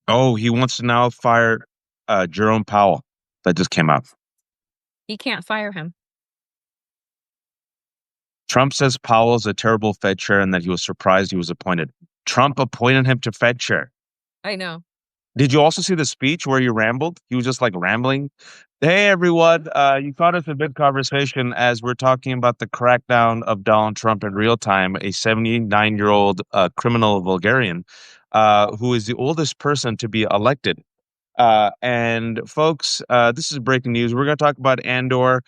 Oh, he wants to now fire Jerome Powell. That just came out. He can't fire him. Trump says Powell is a terrible Fed chair and that he was surprised he was appointed. Trump appointed him to Fed chair. I know. Did you also see the speech where he rambled? He was just like rambling. Hey, everyone. You caught us in mid-conversation as we're talking about the crackdown of Donald Trump in real time, a 79-year-old criminal Bulgarian who is the oldest person to be elected. And folks, this is breaking news. We're going to talk about Andor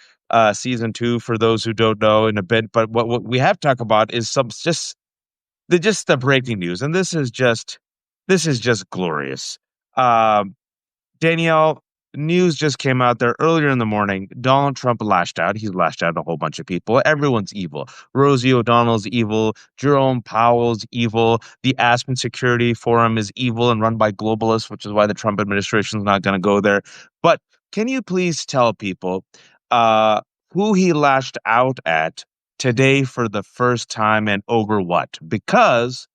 season 2 for those who don't know in a bit. But what we have to talk about is just the breaking news, and this is just glorious. Um, Danielle, news just came out there earlier in the morning. Donald Trump lashed out. He's lashed out at a whole bunch of people. Everyone's evil. Rosie O'Donnell's evil. Jerome Powell's evil. The Aspen Security Forum is evil and run by globalists, which is why the Trump administration is not going to go there. But can you please tell people who he lashed out at today for the first time and over what? Because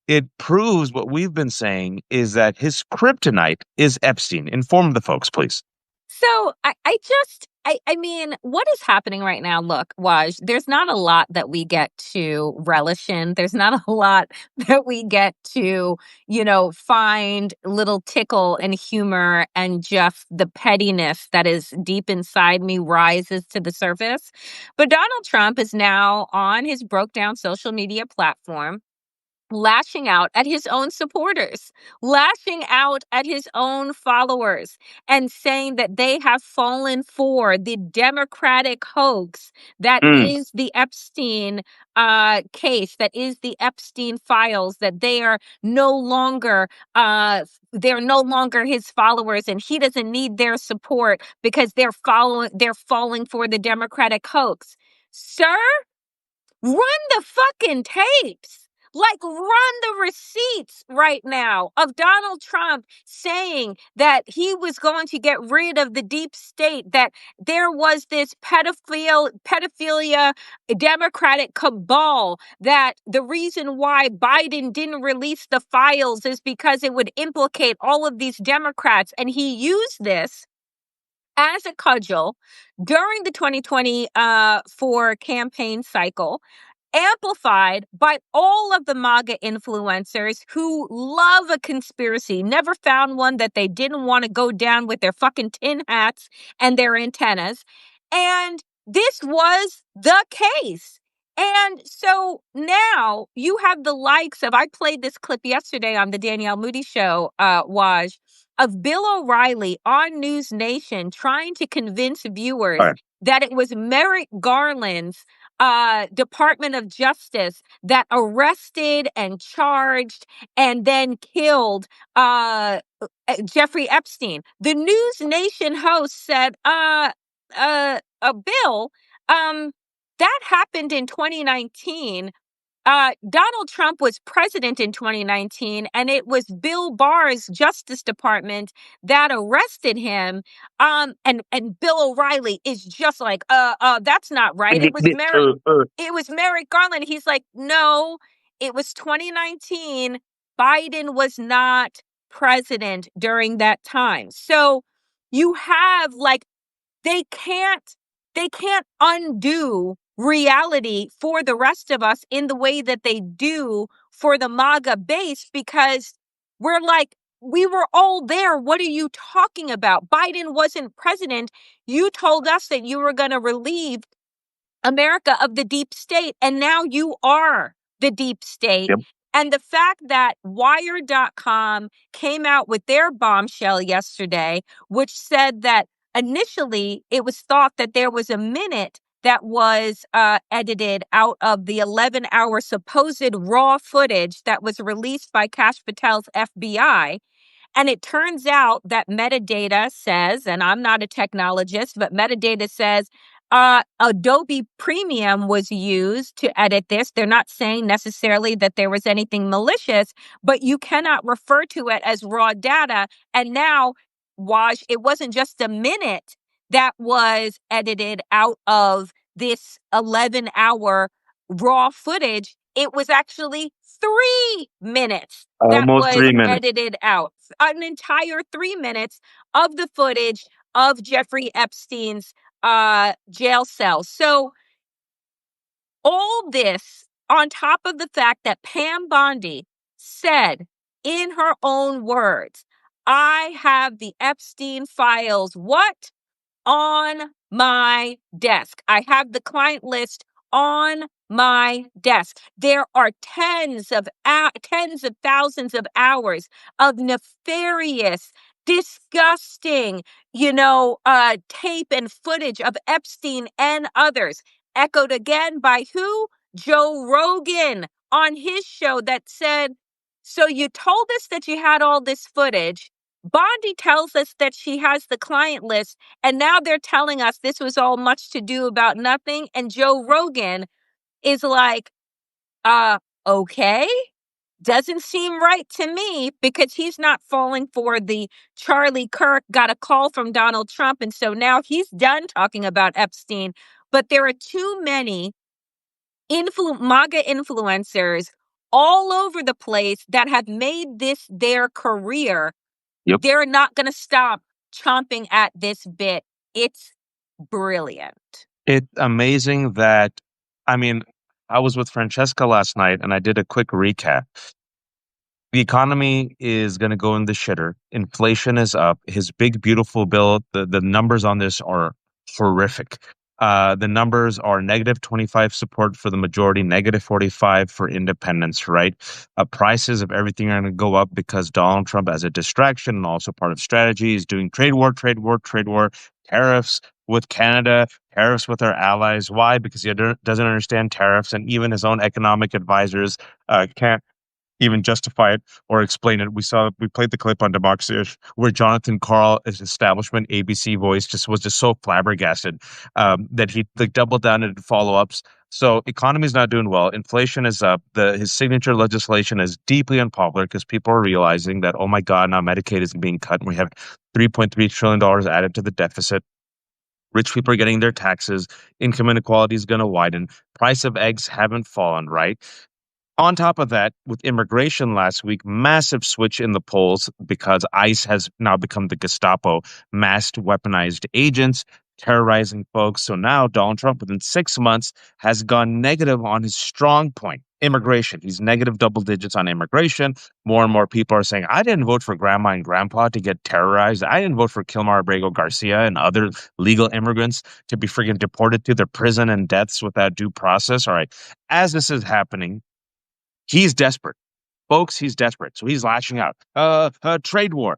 it proves what we've been saying is that his kryptonite is Epstein. Inform the folks, please. So I mean, what is happening right now? Look, Waj, there's not a lot that we get to relish in. There's not a lot that we get to, find little tickle and humor, and just the pettiness that is deep inside me rises to the surface. But Donald Trump is now on his broke down social media platform, lashing out at his own supporters, lashing out at his own followers, and saying that they have fallen for the Democratic hoax that is the Epstein case, that is the Epstein files, that they are no longer they're no longer his followers, and he doesn't need their support because they're falling for the Democratic hoax. Sir, run the fucking tapes. Like, run the receipts right now of Donald Trump saying that he was going to get rid of the deep state, that there was this pedophilia Democratic cabal, that the reason why Biden didn't release the files is because it would implicate all of these Democrats. And he used this as a cudgel during the 2024 campaign cycle, amplified by all of the MAGA influencers who love a conspiracy, never found one that they didn't want to go down with their fucking tin hats and their antennas. And this was the case. And so now you have the likes of, I played this clip yesterday on the Danielle Moody show, Waj, of Bill O'Reilly on News Nation trying to convince viewers that it was Merrick Garland's Department of Justice that arrested and charged and then killed Jeffrey Epstein. The News Nation host said, Bill, that happened in 2019. Donald Trump was president in 2019, and it was Bill Barr's Justice Department that arrested him. And Bill O'Reilly is just like, that's not right. It was Merrick Garland. He's like, no, it was 2019. Biden was not president during that time. So you have they can't undo reality for the rest of us in the way that they do for the MAGA base, because we're like, we were all there. What are you talking about? Biden wasn't president. You told us that you were going to relieve America of the deep state, and now you are the deep state. Yep. And the fact that Wired.com came out with their bombshell yesterday, which said that initially it was thought that there was a minute that was edited out of the 11-hour supposed raw footage that was released by Kash Patel's FBI. And it turns out that metadata says, and I'm not a technologist, but metadata says Adobe Premium was used to edit this. They're not saying necessarily that there was anything malicious, but you cannot refer to it as raw data. And now, Waj, it wasn't just a minute that was edited out of this 11-hour raw footage. It was actually 3 minutes that Almost was 3 minutes. edited out. An entire 3 minutes of the footage of Jeffrey Epstein's jail cell. So all this on top of the fact that Pam Bondi said in her own words, I have the Epstein files. What? On my desk. I have the client list on my desk. There are tens of thousands of hours of nefarious, disgusting, tape and footage of Epstein and others, echoed again by who? Joe Rogan on his show that said, so you told us that you had all this footage. Bondi tells us that she has the client list, and now they're telling us this was all much to do about nothing. And Joe Rogan is like, uh, okay. Doesn't seem right to me because he's not falling for the Charlie Kirk got a call from Donald Trump. And so now he's done talking about Epstein. But there are too many MAGA influencers all over the place that have made this their career. Yep. They're not going to stop chomping at this bit. It's brilliant. It's amazing that, I mean, I was with Francesca last night and I did a quick recap. The economy is going to go in the shitter. Inflation is up. His big, beautiful bill, the numbers on this are horrific. The numbers are -25 support for the majority, -45 for independents, right? Prices of everything are going to go up because Donald Trump, as a distraction and also part of strategy, is doing trade war, trade war, trade war, tariffs with Canada, tariffs with our allies. Why? Because he doesn't understand tariffs, and even his own economic advisors can't even justify it or explain it. We played the clip on democracyish where Jonathan Carl, his establishment ABC voice, was just so flabbergasted that he like doubled down and did follow-ups. So economy is not doing well. Inflation is up. His signature legislation is deeply unpopular because people are realizing that, oh my God, now Medicaid is being cut and we have $3.3 trillion added to the deficit. Rich people are getting their taxes. Income inequality is going to widen. Price of eggs haven't fallen, right? On top of that, with immigration last week, massive switch in the polls because ICE has now become the Gestapo, masked, weaponized agents terrorizing folks. So now Donald Trump, within 6 months, has gone negative on his strong point, immigration. He's negative double digits on immigration. More and more people are saying, I didn't vote for grandma and grandpa to get terrorized. I didn't vote for Kilmar Abrego Garcia and other legal immigrants to be freaking deported to their prison and deaths without due process. All right. As this is happening, he's desperate. Folks, he's desperate. So he's lashing out. Trade war.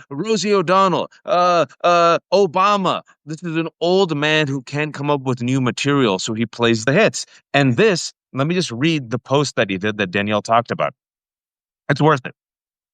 Rosie O'Donnell. Obama. This is an old man who can't come up with new material, so he plays the hits. And this, let me just read the post that he did that Danielle talked about. It's worth it.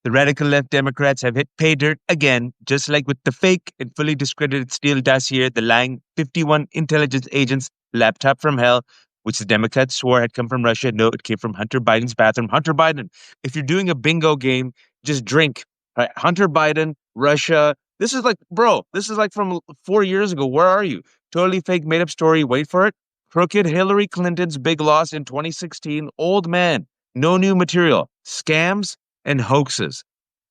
The radical left Democrats have hit pay dirt again, just like with the fake and fully discredited Steele dossier, the lying 51 intelligence agents laptop from hell, which the Democrats swore had come from Russia. No, it came from Hunter Biden's bathroom. Hunter Biden, if you're doing a bingo game, just drink. Right? Hunter Biden, Russia. This is like, bro, this is like from 4 years ago. Where are you? Totally fake, made up story. Wait for it. Crooked Hillary Clinton's big loss in 2016. Old man. No new material. Scams and hoaxes.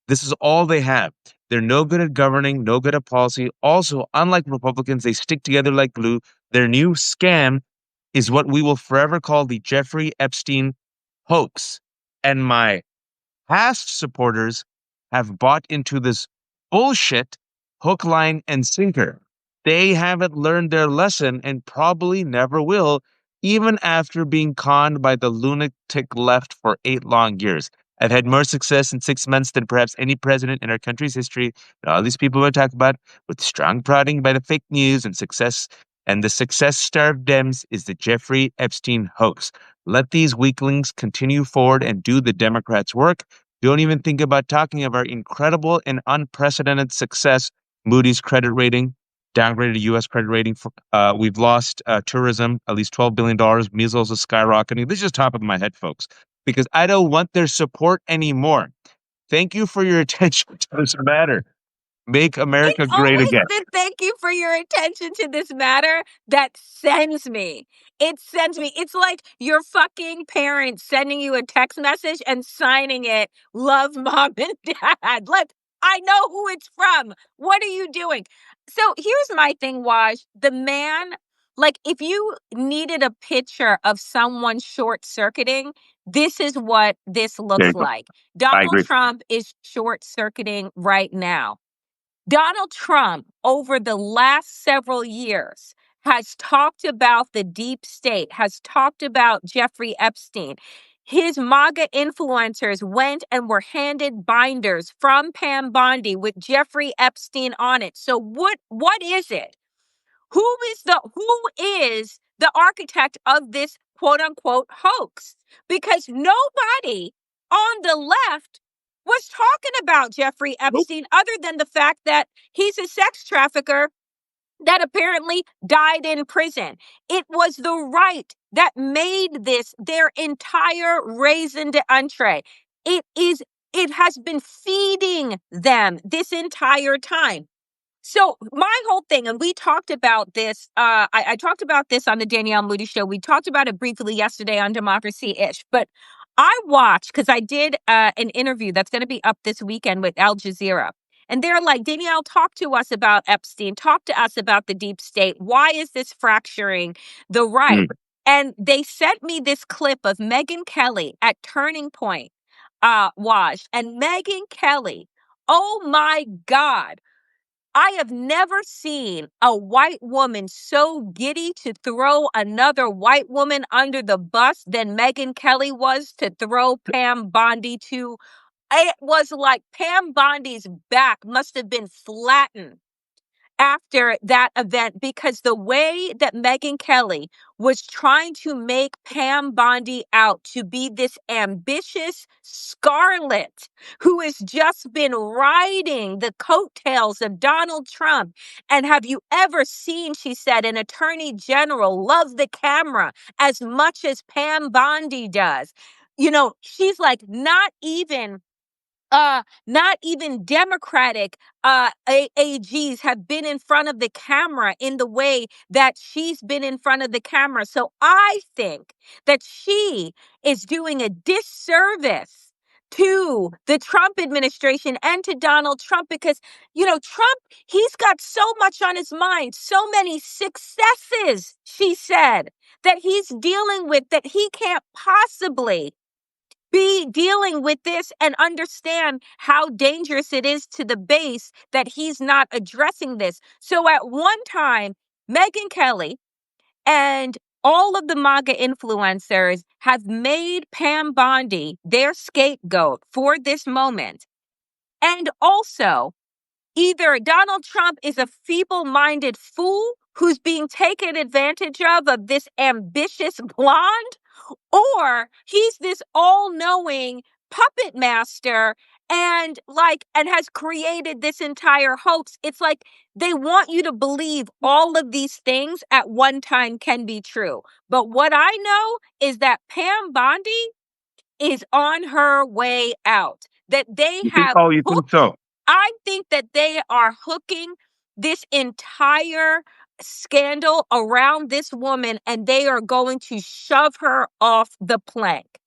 This is all they have. They're no good at governing, no good at policy. Also, unlike Republicans, they stick together like glue. Their new scam is what we will forever call the Jeffrey Epstein hoax. And my past supporters have bought into this bullshit hook, line, and sinker. They haven't learned their lesson and probably never will, even after being conned by the lunatic left for 8 long years. I've had more success in 6 months than perhaps any president in our country's history. And all these people we talk about, with strong prodding by the fake news and success. And the success-starved Dems is the Jeffrey Epstein hoax. Let these weaklings continue forward and do the Democrats' work. Don't even think about talking of our incredible and unprecedented success. Moody's credit rating, downgraded U.S. credit rating. We've lost tourism, at least $12 billion. Measles is skyrocketing. This is just top of my head, folks, because I don't want their support anymore. Thank you for your attention to this matter. Make It's America great always again. the thank you for your attention to this matter that sends me. It sends me. It's like your fucking parents sending you a text message and signing it, love mom and dad. Like, I know who it's from. What are you doing? So here's my thing, Waj. The man, like, if you needed a picture of someone short circuiting, this is what this There looks you go. like. I Donald agree. Trump is short circuiting right now. Donald Trump, over the last several years, has talked about the deep state, has talked about Jeffrey Epstein. His MAGA influencers went and were handed binders from Pam Bondi with Jeffrey Epstein on it. So what is it? Who is the architect of this quote unquote hoax? Because nobody on the left was talking about Jeffrey Nope. Epstein other than the fact that he's a sex trafficker that apparently died in prison. It was the right that made this their entire raison d'entrée. It has been feeding them this entire time. So my whole thing, and we talked about this, I talked about this on the Danielle Moody show. We talked about it briefly yesterday on Democracy-ish, but I watched, because I did an interview that's going to be up this weekend with Al Jazeera. And they're like, Danielle, talk to us about Epstein. Talk to us about the deep state. Why is this fracturing the right? Mm. And they sent me this clip of Megyn Kelly at Turning Point, Waj. And Megyn Kelly, oh my God, I have never seen a white woman so giddy to throw another white woman under the bus than Megyn Kelly was to throw Pam Bondi to. It was like Pam Bondi's back must have been flattened after that event, because the way that Megyn Kelly was trying to make Pam Bondi out to be this ambitious Scarlet who has just been riding the coattails of Donald Trump. And have you ever seen, she said, an attorney general love the camera as much as Pam Bondi does? You know, she's like, not even Democratic AGs have been in front of the camera in the way that she's been in front of the camera. So I think that she is doing a disservice to the Trump administration and to Donald Trump, because, you know, Trump, he's got so much on his mind, so many successes, she said, that he's dealing with, that he can't possibly be dealing with this and understand how dangerous it is to the base that he's not addressing this. So at one time, Megyn Kelly and all of the MAGA influencers have made Pam Bondi their scapegoat for this moment. And also, either Donald Trump is a feeble-minded fool who's being taken advantage of this ambitious blonde, or he's this all-knowing puppet master and has created this entire hoax. It's like they want you to believe all of these things at one time can be true. But what I know is that Pam Bondi is on her way out. That they You think? have Oh, you think hooked. so? I think that they are hooking this entire scandal around this woman, and they are going to shove her off the plank,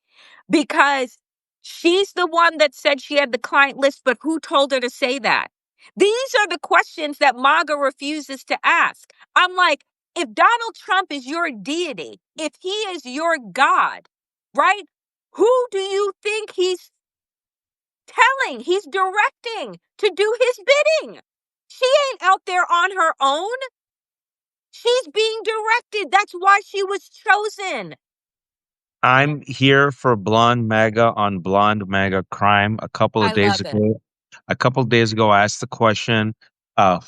because she's the one that said she had the client list, but who told her to say that? These are the questions that MAGA refuses to ask. I'm like, if Donald Trump is your deity, if he is your God, right? Who do you think he's telling, he's directing to do his bidding? She ain't out there on her own. She's being directed. That's why she was chosen. I'm here for blonde MAGA on blonde MAGA crime. I love it. A couple of days ago, I asked the question,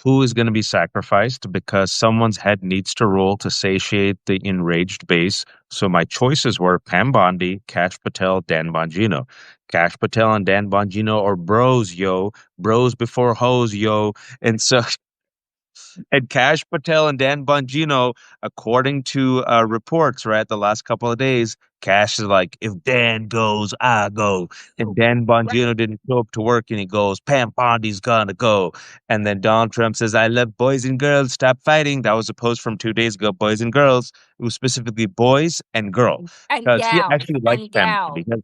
who is going to be sacrificed because someone's head needs to roll to satiate the enraged base. So my choices were Pam Bondi, Kash Patel, Dan Bongino. Kash Patel and Dan Bongino are bros, yo. Bros before hoes, yo. And so and Kash Patel and Dan Bongino, according to reports, right, the last couple of days, Cash is like, if Dan goes, I go. And Dan Right. Bongino didn't show up to work and he goes, Pam Bondi's gonna go. And then Donald Trump says, I love boys and girls, stop fighting. That was a post from 2 days ago, boys and girls. It was specifically boys and girls. And Because he gals actually likes and Pam gals. because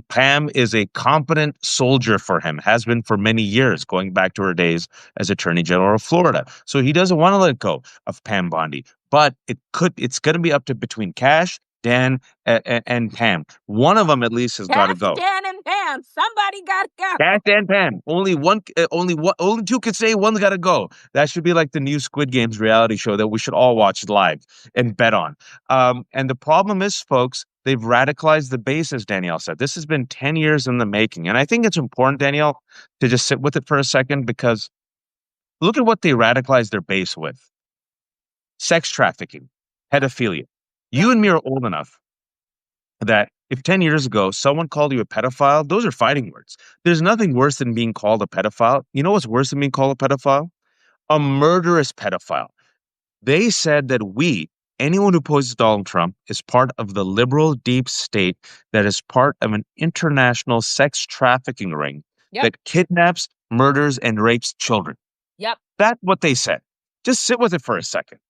Pam is a competent soldier for him, has been for many years, going back to her days as Attorney General of Florida. So he doesn't want to let go of Pam Bondi. But it's going to be up to between Cash, Dan, and Pam. One of them at least has got to Cash, go. Dan, and Pam. Somebody got to go. Cash and Pam. Only two could say one's got to go. That should be like the new Squid Games reality show that we should all watch live and bet on. And the problem is, folks, they've radicalized the base, as Danielle said. This has been 10 years in the making. And I think it's important, Danielle, to just sit with it for a second because look at what they radicalized their base with: sex trafficking, pedophilia. Yep. You and me are old enough that if 10 years ago someone called you a pedophile, those are fighting words. There's nothing worse than being called a pedophile. You know what's worse than being called a pedophile? A murderous pedophile. They said that anyone who opposes Donald Trump, is part of the liberal deep state that is part of an international sex trafficking ring Yep. that kidnaps, murders, and rapes children. Yep. That's what they said. Just sit with it for a second.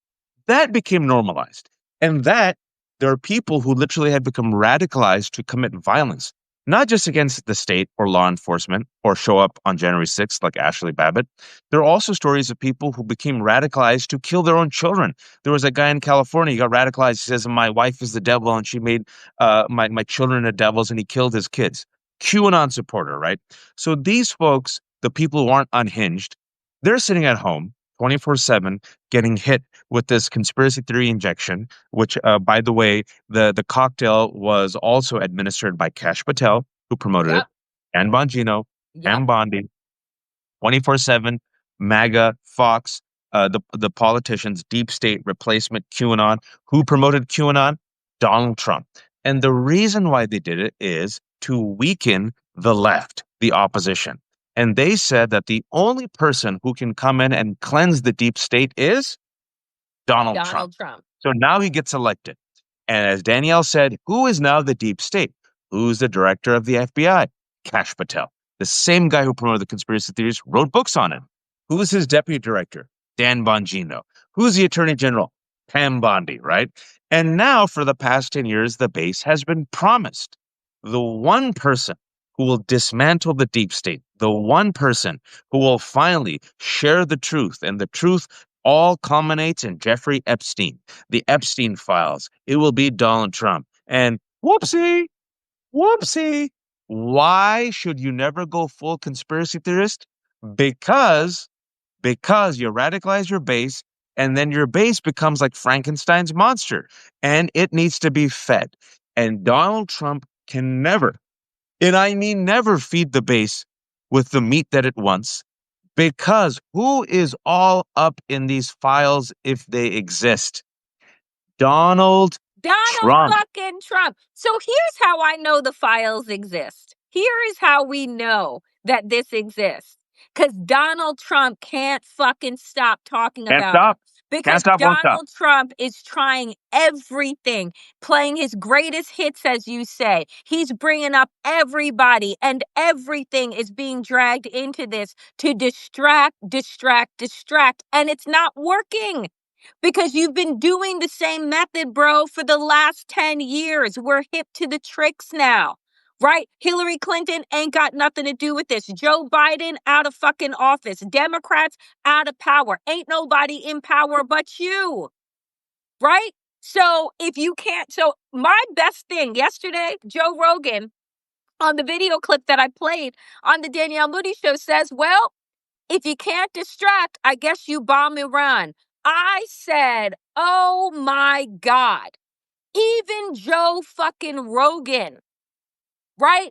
That became normalized. And that there are people who literally have become radicalized to commit violence, not just against the state or law enforcement or show up on January 6th like Ashley Babbitt. There are also stories of people who became radicalized to kill their own children. There was a guy in California, he got radicalized. He says, my wife is the devil and she made my children the devils, and he killed his kids. QAnon supporter, right? So these folks, the people who aren't unhinged, they're sitting at home 24/7 getting hit with this conspiracy theory injection, which, by the way, the cocktail was also administered by Kash Patel, who promoted it, Yep. and Bongino, Yep. and Bondi, 24/7, MAGA, Fox, the politicians, deep state replacement, QAnon. Who promoted QAnon? Donald Trump. And the reason why they did it is to weaken the left, the opposition. And they said that the only person who can come in and cleanse the deep state is Donald Trump. Donald Trump. So now he gets elected. And as Danielle said, who is now the deep state? Who's the director of the FBI? Kash Patel. The same guy who promoted the conspiracy theories wrote books on it. Who is his deputy director? Dan Bongino. Who's the attorney general? Pam Bondi, right? And now for the past 10 years, the base has been promised the one person who will dismantle the deep state, the one person who will finally share the truth. And the truth all culminates in Jeffrey Epstein, the Epstein files. It will be Donald Trump. And whoopsie, whoopsie. Why should you never go full conspiracy theorist? Because you radicalize your base, and then your base becomes like Frankenstein's monster, and it needs to be fed. And Donald Trump can never, and I mean never, feed the base with the meat that it wants, because who is all up in these files if they exist? Donald Donald Trump. fucking Trump. So here's how I know the files exist. Here is how we know that this exists. Because Donald Trump can't fucking stop talking Can't about it. stop. Can't Because stop, won't stop. Donald Trump is trying everything, playing his greatest hits, as you say. He's bringing up everybody, and everything is being dragged into this to distract. And it's not working. Because you've been doing the same method, bro, for the last 10 years. We're hip to the tricks now, right? Hillary Clinton ain't got nothing to do with this. Joe Biden out of fucking office. Democrats out of power. Ain't nobody in power but you, right? So if you can't, so my best thing yesterday, Joe Rogan on the video clip that I played on the Danielle Moody show says, well, if you can't distract, I guess you bomb Iran. I said, oh my God. Even Joe fucking Rogan, right?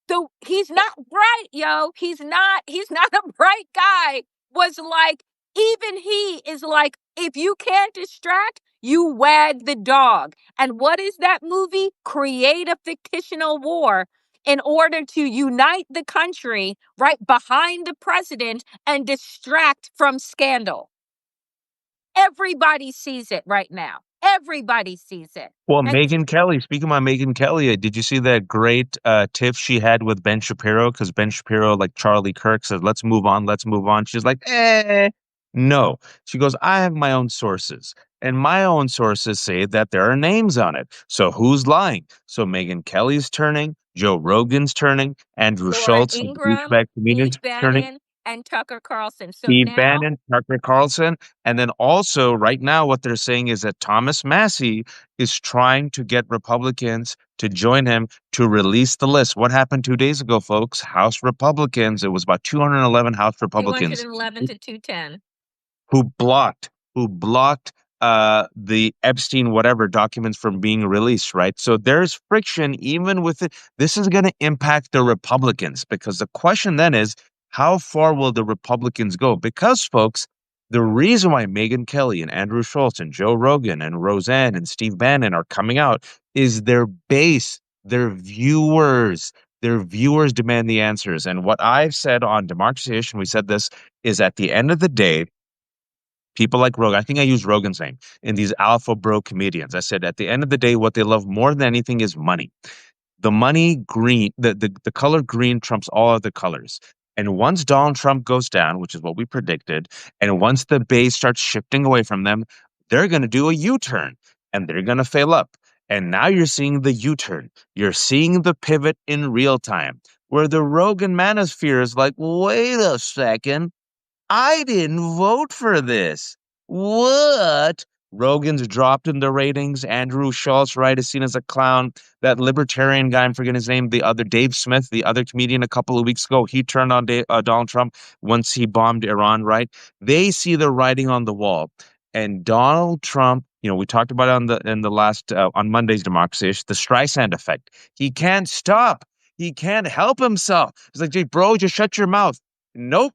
So he's not bright, yo. He's not a bright guy. Was like, even he is like, if you can't distract, you wag the dog. And what is that movie? Create a fictional war in order to unite the country right behind the president and distract from scandal. Everybody sees it right now. Everybody sees it. Well, And Megyn Kelly, speaking about Megyn Kelly, did you see that great tiff she had with Ben Shapiro? Because Ben Shapiro, like Charlie Kirk, says, let's move on, let's move on. She's like, no. She goes, I have my own sources. And my own sources say that there are names on it. So who's lying? So Megyn Kelly's turning, Joe Rogan's turning, Andrew Laura Schultz, the Ingraham, douchebag Steve comedian's turning. Bannon, and Tucker Carlson. So Steve now Bannon, Tucker Carlson. And then also, right now, what they're saying is that Thomas Massey is trying to get Republicans to join him to release the list. What happened 2 days ago, folks? House Republicans, it was about 211 House Republicans 211 to 210. who blocked the Epstein whatever documents from being released, right? So there's friction even with it. This is going to impact the Republicans because the question then is how far will the Republicans go? Because folks, the reason why Megyn Kelly and Andrew Schultz and Joe Rogan and Roseanne and Steve Bannon are coming out is their base, their viewers. Their viewers demand the answers. And what I've said on Democracyish, and we said this, is at the end of the day, people like Rogan, I think I used Rogan's name in these alpha bro comedians. I said at the end of the day, what they love more than anything is money. The money green, the color green trumps all other colors. And once Donald Trump goes down, which is what we predicted, and once the base starts shifting away from them, they're going to do a U-turn and they're going to fail up. And now you're seeing the U-turn. You're seeing the pivot in real time, where the Rogan manosphere is like, wait a second. I didn't vote for this. What? Rogan's dropped in the ratings. Andrew Schultz, right, is seen as a clown. That libertarian guy, I'm forgetting his name, the other Dave Smith, the other comedian a couple of weeks ago, he turned on Donald Trump once he bombed Iran, right? They see the writing on the wall. And Donald Trump, we talked about it in the last on Monday's Democracy, the Streisand effect. He can't stop. He can't help himself. It's like, bro, just shut your mouth. Nope.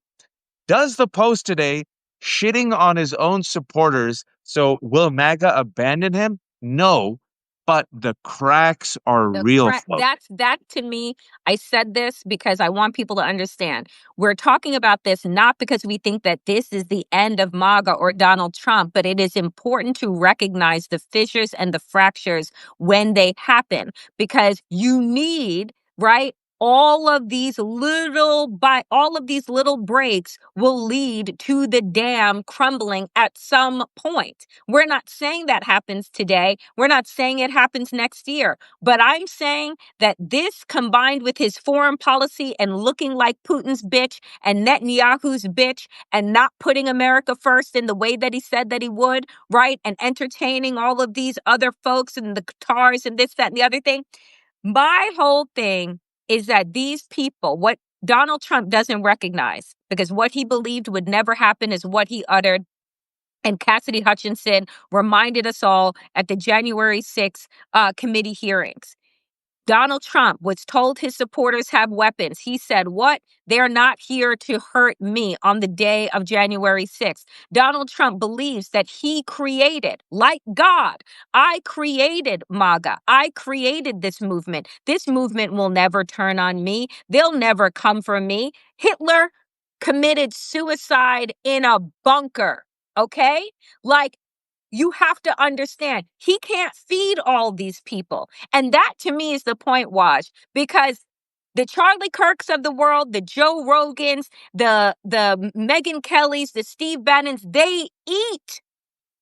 Does the post today shitting on his own supporters. So will MAGA abandon him? No, but the cracks are real, folks. That to me, I said this because I want people to understand. We're talking about this not because we think that this is the end of MAGA or Donald Trump, but it is important to recognize the fissures and the fractures when they happen because you need, right? All of these little breaks will lead to the dam crumbling at some point. We're not saying that happens today. We're not saying it happens next year. But I'm saying that this combined with his foreign policy and looking like Putin's bitch and Netanyahu's bitch and not putting America first in the way that he said that he would, right? And entertaining all of these other folks and the Qatars and this, that, and the other thing. My whole thing is that these people, what Donald Trump doesn't recognize, because what he believed would never happen is what he uttered. And Cassidy Hutchinson reminded us all at the January 6th committee hearings. Donald Trump was told his supporters have weapons. He said, what? They're not here to hurt me on the day of January 6th. Donald Trump believes that he created, like God, I created MAGA. I created this movement. This movement will never turn on me. They'll never come for me. Hitler committed suicide in a bunker. Okay? Like, you have to understand, he can't feed all these people. And that to me is the point, Waj, because the Charlie Kirks of the world, the Joe Rogans, the Megyn Kellys, the Steve Bannons, they eat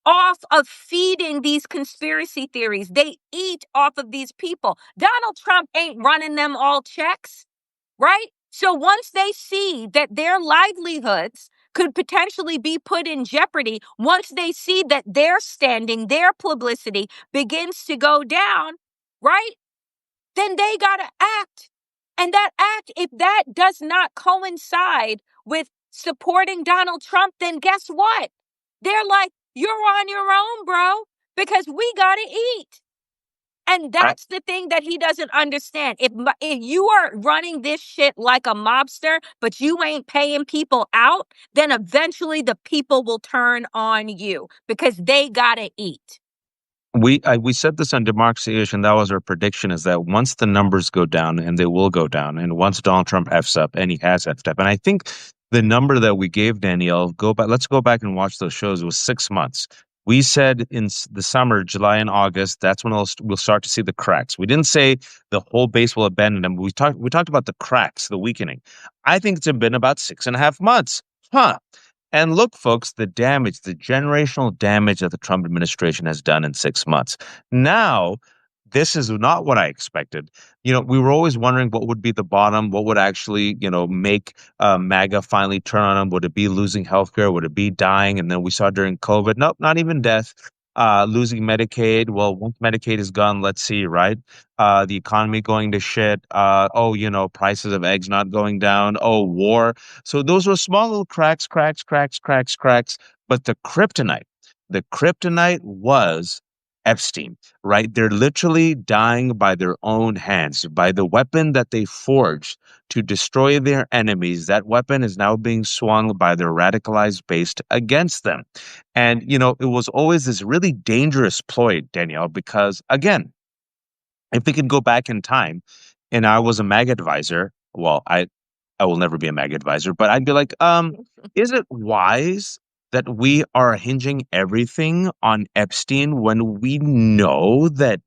off of feeding these conspiracy theories. They eat off of these people. Donald Trump ain't running them all checks, right? So once they see that their livelihoods could potentially be put in jeopardy, once they see that their standing, their publicity begins to go down, right? Then they got to act. And that act, if that does not coincide with supporting Donald Trump, then guess what? They're like, you're on your own, bro, because we got to eat. And that's the thing that he doesn't understand. If you are running this shit like a mobster, but you ain't paying people out, then eventually the people will turn on you because they gotta eat. We said this on Democracy-ish, and that was our prediction, is that once the numbers go down, and they will go down, and once Donald Trump F's up, and he has F'd up, and I think the number that we gave Danielle, let's go back and watch those shows, it was 6 months. We said in the summer, July and August, that's when we'll start to see the cracks. We didn't say the whole base will abandon them. We talked about the cracks, the weakening. I think it's been about 6.5 months. Huh. And look, folks, the damage, the generational damage that the Trump administration has done in 6 months. Now, this is not what I expected. We were always wondering what would be the bottom, what would actually, make MAGA finally turn on them. Would it be losing healthcare? Would it be dying? And then we saw during COVID, nope, not even death. Losing Medicaid. Well, once Medicaid is gone, let's see, right? The economy going to shit. Oh, prices of eggs not going down. Oh, war. So those were small little cracks, cracks, cracks, cracks, cracks. But the kryptonite was Epstein, right? They're literally dying by their own hands, by the weapon that they forged to destroy their enemies. That weapon is now being swung by their radicalized base against them. And, it was always this really dangerous ploy, Danielle, because again, if we could go back in time and I was a MAG advisor, well, I will never be a MAG advisor, but I'd be like, is it wise that we are hinging everything on Epstein when we know that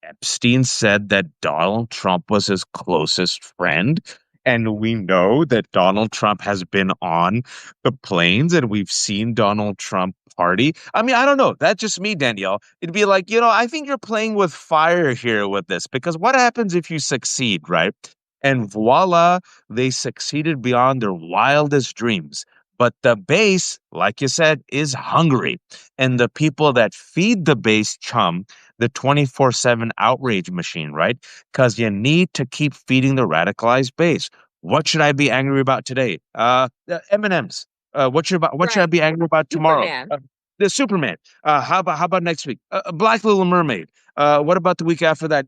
Epstein said that Donald Trump was his closest friend? And we know that Donald Trump has been on the planes and we've seen Donald Trump party. I mean, I don't know. That's just me, Danielle. It'd be like, I think you're playing with fire here with this because what happens if you succeed, right? And voila, they succeeded beyond their wildest dreams. But the base, like you said, is hungry. And the people that feed the base chum the 24/7 outrage machine, right? Because you need to keep feeding the radicalized base. What should I be angry about today? M&Ms. What should I Right. be angry about tomorrow? Superman. The Superman. How about next week? Black Little Mermaid. What about the week after that?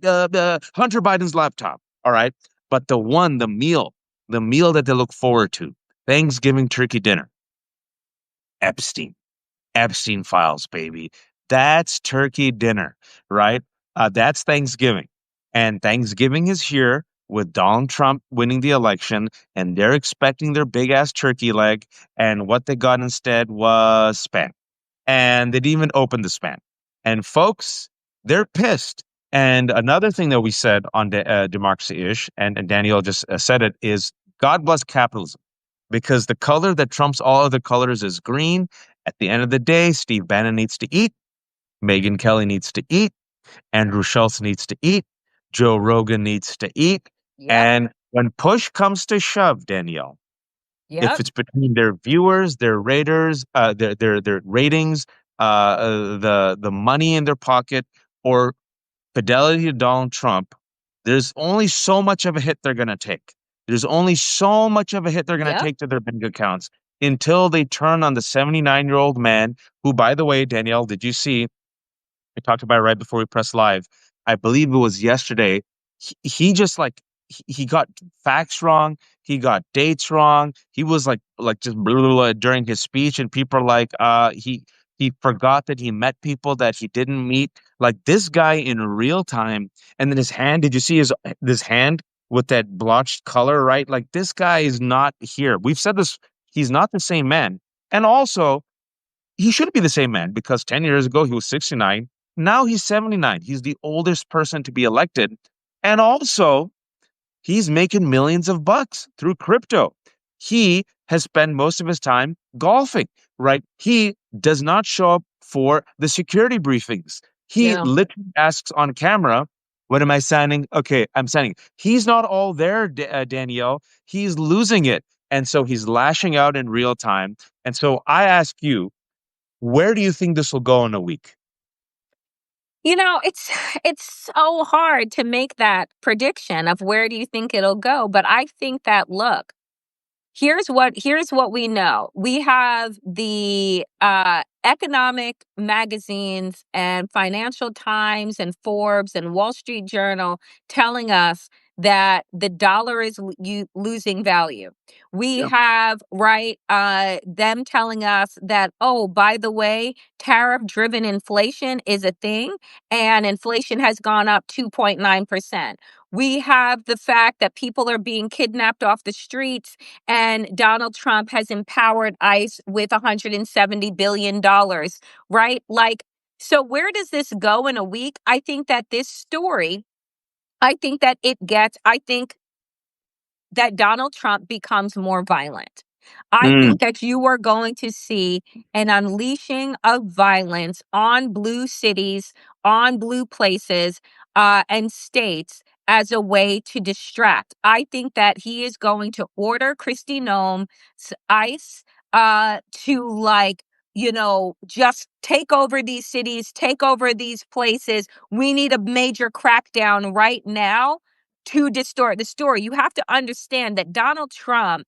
Hunter Biden's laptop. All right. But the meal that they look forward to, Thanksgiving turkey dinner, Epstein. Epstein files, baby. That's turkey dinner, right? That's Thanksgiving. And Thanksgiving is here with Donald Trump winning the election, and they're expecting their big ass turkey leg. And what they got instead was spam. And they didn't even open the spam. And folks, they're pissed. And another thing that we said on Democracy-ish, and Daniel just said it, is God bless capitalism because the color that trumps all other colors is green. At the end of the day, Steve Bannon needs to eat, Megyn Kelly needs to eat, Andrew Schultz needs to eat, Joe Rogan needs to eat. Yep. And when push comes to shove, Danielle, if Yep. it's between their viewers, their raters, their ratings, the money in their pocket, or fidelity to Donald Trump, there's only so much of a hit they're going to take. There's only so much of a hit they're going to Yep. take to their bank accounts until they turn on the 79-year-old man who, by the way, Danielle, did you see? We talked about it right before we pressed live. I believe it was yesterday. He just like he got facts wrong. He got dates wrong. He was like just blah, blah, blah during his speech, and people are like, he forgot that he met people that he didn't meet. Like this guy in real time. And then his hand. Did you see his this hand with that blotched color? Right. Like this guy is not here. We've said this. He's not the same man. And also, he shouldn't be the same man because 10 years ago he was 69. Now he's 79. He's the oldest person to be elected. And also, he's making millions of bucks through crypto. He has spent most of his time golfing, right? He does not show up for the security briefings. He No. literally asks on camera, "What am I signing?" Okay, I'm signing. He's not all there, Danielle. He's losing it. And so he's lashing out in real time. And so I ask you, where do you think this will go in a week? It's so hard to make that prediction of where do you think it'll go, but I think that look, here's what we know. We have the economic magazines and Financial Times and Forbes and Wall Street Journal telling us that the dollar is losing value. We Yeah. have them telling us that, oh, by the way, tariff driven inflation is a thing and inflation has gone up 2.9%. We have the fact that people are being kidnapped off the streets, and Donald Trump has empowered ICE with $170 billion, right? Like, so where does this go in a week? I think that this story, I think that Donald Trump becomes more violent. I Mm, think that you are going to see an unleashing of violence on blue cities, on blue places, and states as a way to distract. I think that he is going to order Kristi Noem's ICE to, like, just take over these cities, take over these places. We need a major crackdown right now to distort the story. You have to understand that Donald Trump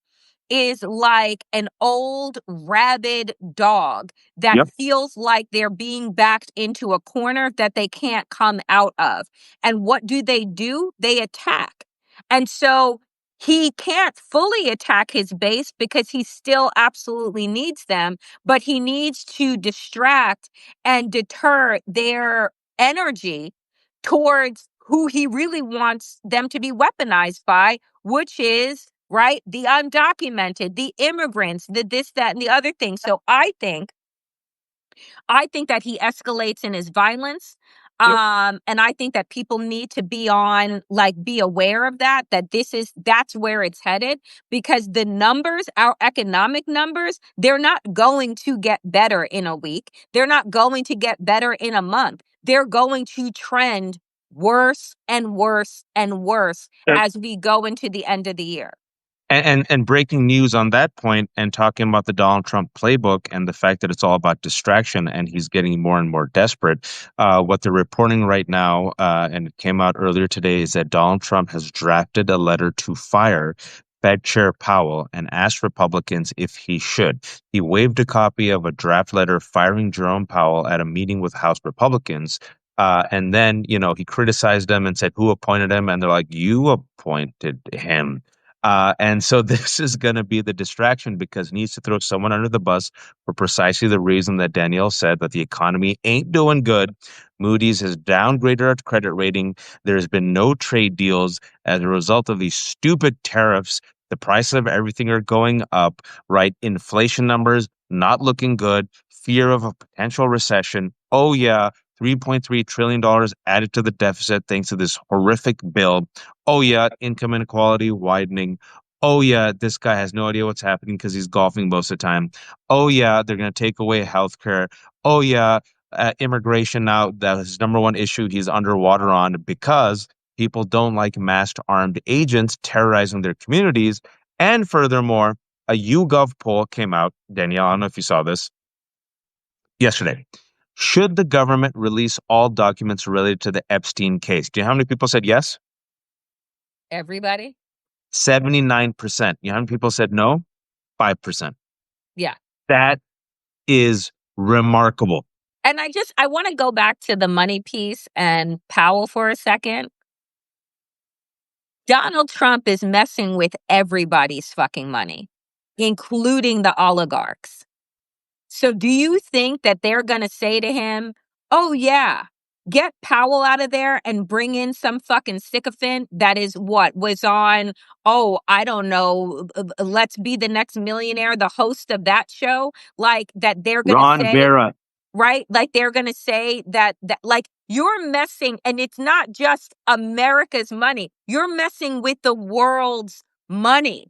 is like an old rabid dog that yep. feels like they're being backed into a corner that they can't come out of. And what do? They attack. And so he can't fully attack his base because he still absolutely needs them, but he needs to distract and deter their energy towards who he really wants them to be weaponized by, which is, right, the undocumented, the immigrants, the this, that, and the other thing. So I think that he escalates in his violence. Yep. And I think that people need to be aware of that, that's where it's headed, because the numbers, our economic numbers, they're not going to get better in a week. They're not going to get better in a month. They're going to trend worse and worse and worse as we go into the end of the year. And breaking news on that point, and talking about the Donald Trump playbook and the fact that it's all about distraction and he's getting more and more desperate. What they're reporting right now, and it came out earlier today, is that Donald Trump has drafted a letter to fire Fed Chair Powell and asked Republicans if he should. He waived a copy of a draft letter firing Jerome Powell at a meeting with House Republicans. And then, he criticized them and said, "Who appointed him?" And they're like, "You appointed him." And so this is going to be the distraction, because he needs to throw someone under the bus for precisely the reason that Danielle said, that the economy ain't doing good. Moody's has downgraded our credit rating. There's been no trade deals as a result of these stupid tariffs. The price of everything are going up, right? Inflation numbers not looking good. Fear of a potential recession. Oh, yeah. $3.3 trillion added to the deficit thanks to this horrific bill. Oh, yeah, income inequality widening. Oh, yeah, this guy has no idea what's happening because he's golfing most of the time. Oh, yeah, they're going to take away healthcare. Oh, yeah, immigration now, that is his number one issue he's underwater on, because people don't like masked armed agents terrorizing their communities. And furthermore, a YouGov poll came out. Danielle, I don't know if you saw this yesterday. Should the government release all documents related to the Epstein case? Do you know how many people said yes? Everybody? 79%. You know how many people said no? 5%. Yeah. That is remarkable. And I want to go back to the money piece and Powell for a second. Donald Trump is messing with everybody's fucking money, including the oligarchs. So do you think that they're going to say to him, "Oh yeah, get Powell out of there and bring in some fucking sycophant that is what was on, oh, I don't know, Let's Be the Next Millionaire, the host of that show," like that they're going to Ron say, Vera. right? Like they're going to say that like you're messing, and it's not just America's money. You're messing with the world's money,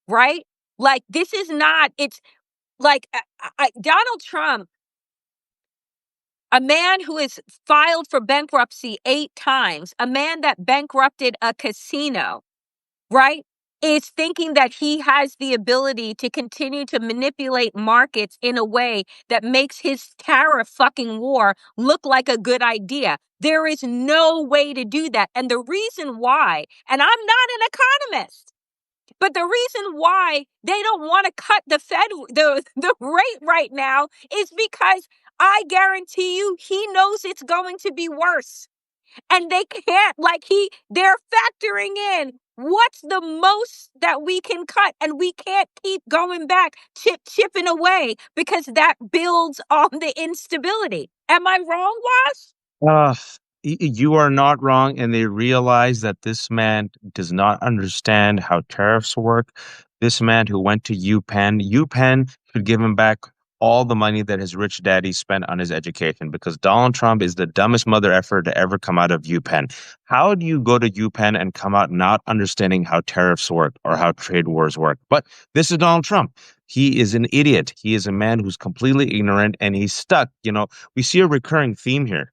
right? Like this is not, it's like Donald Trump, a man who has filed for bankruptcy 8 times, a man that bankrupted a casino, right, is thinking that he has the ability to continue to manipulate markets in a way that makes his tariff fucking war look like a good idea. There is no way to do that. And the reason why, and I'm not an economist, but the reason why they don't want to cut the rate right now is because I guarantee you he knows it's going to be worse. And they can't, they're factoring in what's the most that we can cut, and we can't keep going back, chipping away, because that builds on the instability. Am I wrong, Was? You are not wrong, and they realize that this man does not understand how tariffs work. This man who went to UPenn should give him back all the money that his rich daddy spent on his education because Donald Trump is the dumbest mother effer to ever come out of UPenn. How do you go to UPenn and come out not understanding how tariffs work or how trade wars work? But this is Donald Trump. He is an idiot. He is a man who's completely ignorant and he's stuck. We see a recurring theme here: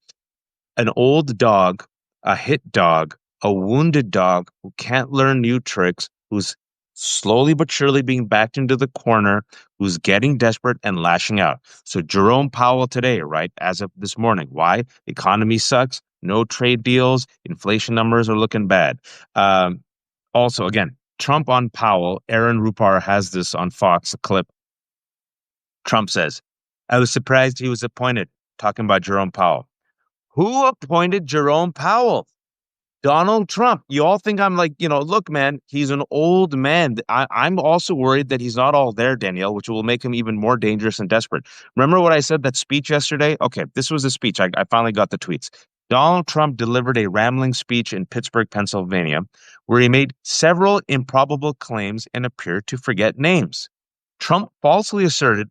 an old dog, a hit dog, a wounded dog who can't learn new tricks, who's slowly but surely being backed into the corner, who's getting desperate and lashing out. So Jerome Powell today, right, as of this morning, why? Economy sucks, no trade deals, inflation numbers are looking bad. Also, again, Trump on Powell, Aaron Rupar has this on Fox, a clip. Trump says, I was surprised he was appointed, talking about Jerome Powell. Who appointed Jerome Powell? Donald Trump. You all think I'm like, look, man, he's an old man. I'm also worried that he's not all there, Danielle, which will make him even more dangerous and desperate. Remember what I said, that speech yesterday? Okay, this was a speech. I finally got the tweets. Donald Trump delivered a rambling speech in Pittsburgh, Pennsylvania, where he made several improbable claims and appeared to forget names. Trump falsely asserted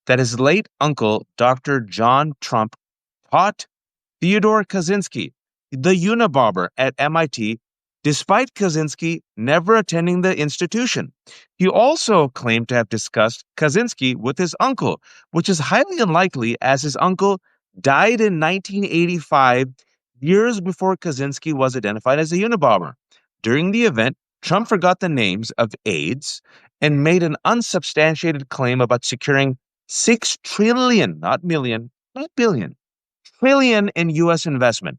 that his late uncle, Dr. John Trump, taught Theodore Kaczynski, the Unabomber at MIT, despite Kaczynski never attending the institution. He also claimed to have discussed Kaczynski with his uncle, which is highly unlikely as his uncle died in 1985, years before Kaczynski was identified as a Unabomber. During the event, Trump forgot the names of aides and made an unsubstantiated claim about securing 6 trillion, not million, not billion, trillion in U.S. investment.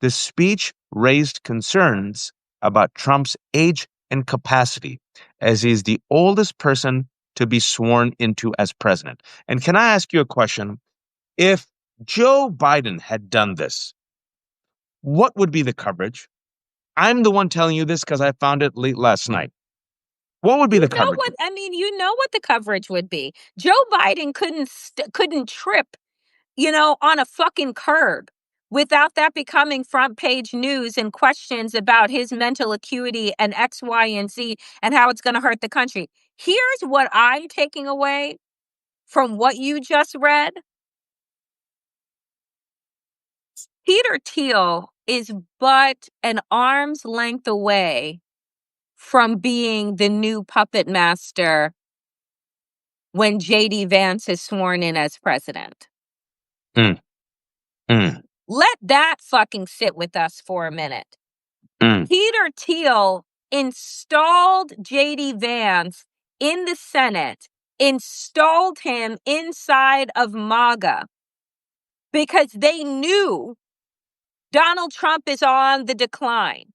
The speech raised concerns about Trump's age and capacity, as he is the oldest person to be sworn into as president. And can I ask you a question? If Joe Biden had done this, what would be the coverage? I'm the one telling you this because I found it late last night. What would be the coverage? You know what the coverage would be. Joe Biden couldn't trip, on a fucking curb without that becoming front page news and questions about his mental acuity and X, Y, and Z and how it's going to hurt the country. Here's what I'm taking away from what you just read. Peter Thiel is but an arm's length away from being the new puppet master when JD Vance is sworn in as president. Mm, mm, Let that fucking sit with us for a minute. mm. Peter Thiel installed JD Vance in the Senate, installed him inside of MAGA because they knew Donald Trump is on the decline.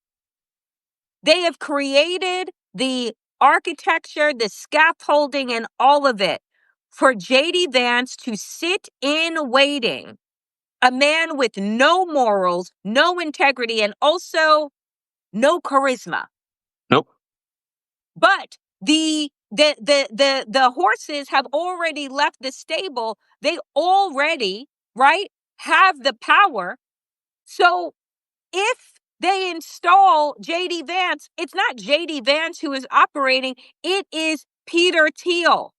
They have created the architecture, the scaffolding, and all of it for JD Vance to sit in waiting. A man with no morals, no integrity, and also no charisma. Nope. But the horses have already left the stable. They already, right, have the power. So if they install JD Vance, it's not JD Vance who is operating. It is Peter Thiel,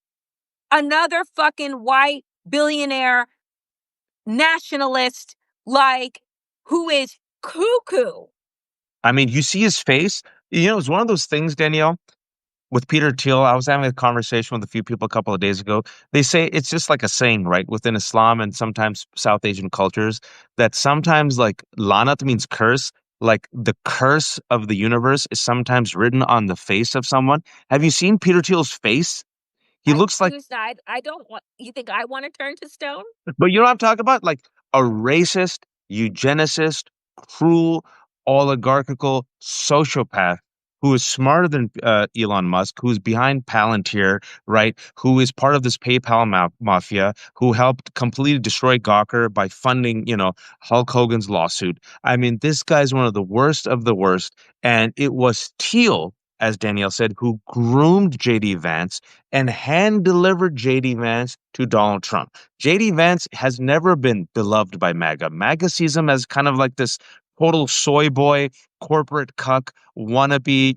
another fucking white billionaire nationalist, who is cuckoo. I mean, you see his face. It's one of those things, Danielle, with Peter Thiel. I was having a conversation with a few people a couple of days ago. They say it's just like a saying, right, within Islam and sometimes South Asian cultures, that sometimes like lanat means curse. Like the curse of the universe is sometimes written on the face of someone. Have you seen Peter Thiel's face? He looks like, I don't want, you think I want to turn to stone? but you know what I'm talking about? Like a racist, eugenicist, cruel, oligarchical sociopath who is smarter than Elon Musk, who's behind Palantir, right? Who is part of this PayPal mafia, who helped completely destroy Gawker by funding, Hulk Hogan's lawsuit. I mean, this guy's one of the worst of the worst. And it was Thiel as Danielle said, who groomed JD Vance and hand delivered JD Vance to Donald Trump. JD Vance has never been beloved by MAGA. MAGA sees him as kind of like this total soy boy, corporate cuck, wannabe,